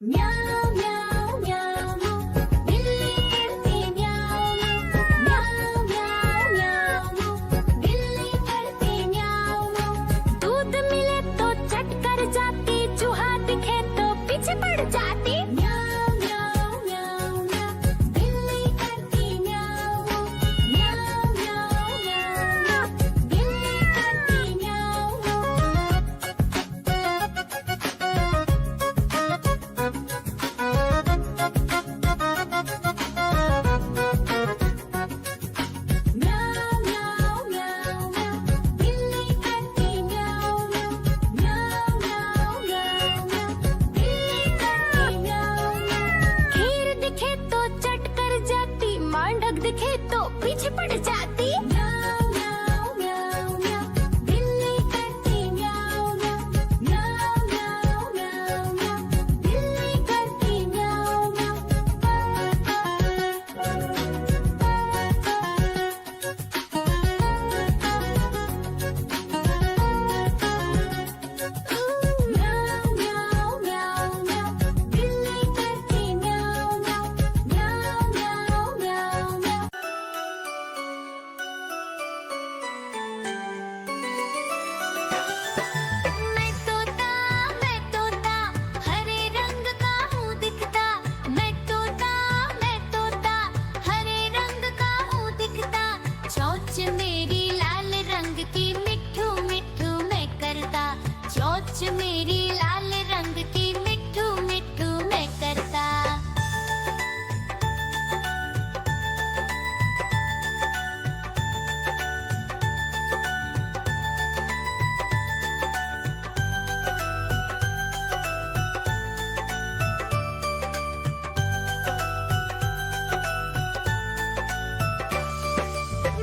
म्याऊं म्याऊं म्याऊं बिल्ली करती म्याऊं म्याऊं म्याऊं म्याऊं बिल्ली करती म्याऊं। दूध मिले तो चट कर जाती, चूहा दिखे तो पीछे पड़ जाती। म्याऊं म्याऊं म्याऊं म्याऊं बिल्ली करती म्याऊं म्याऊं म्याऊं म्याऊं बिल्ली करती म्याऊं। म्याऊं म्याऊं म्याऊं म्याऊं बिल्ली करती म्याऊं म्याऊं म्याऊं म्याऊं म्याऊं बिल्ली करती म्याऊं। खीर दिखे तो चट कर जाती, मांडक दिखे तो पीछे पड़ जाती। म्याऊं म्याऊं म्याऊं म्याऊं बिल्ली करती म्याऊं म्याऊं म्याऊं म्याऊं म्याऊं म्याऊं बिल्ली करती म्याऊं म्याऊं म्याऊं म्याऊं म्याऊं बिल्ली करती म्याऊं म्याऊं म्याऊं म्याऊं म्याऊं म्याऊं। मैं तोता हरे रंग का हूँ दिखता। मैं तोता हरे रंग का हूँ दिखता। चोंच मेरी लाल रंग की मिट्ठू मिट्ठू मैं करता। चोंच मेरी लाल रंग की मिट्ठू मिट्ठू मैं करता।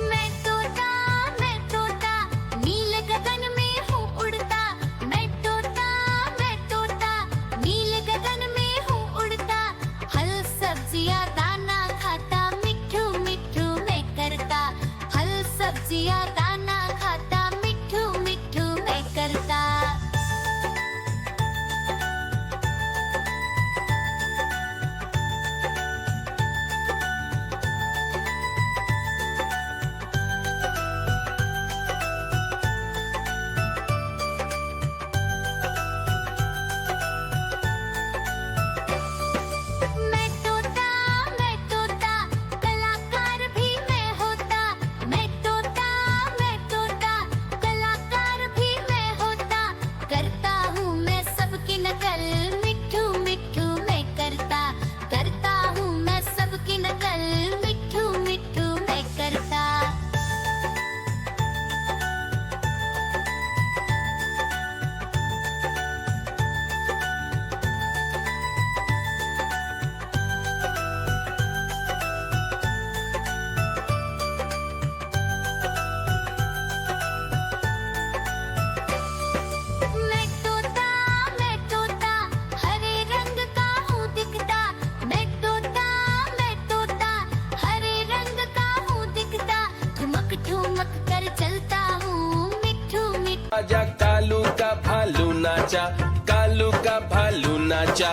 मैं तोता नील गगन में हूँ उड़ता। मैं तोता नील गगन में हूँ उड़ता। फल सब्जियाँ दाना खाता, मिट्ठू मिट्ठू मैं करता। फल सब्जियाँ दाना खाता, मिट्ठू मिट्ठू मैं करता। मैं तोता कलाकार भी मैं होता। मैं तोता कलाकार भी मैं होता। करता हूँ मैं सबकी नकल, मिट्ठू मिट्ठू मैं करता। करता हूँ मैं सबकी नकल, मिट्ठू मिट्ठू मैं करता। मैं तोता हरे रंग का हूँ दिखता। मैं तोता हरे रंग का हूँ दिखता। ठुमक ठुमक कर चलता हूँ, मिट्ठू मिट्ठू। आजा कालू का भालू नाचा, कालू का भालू नाचा।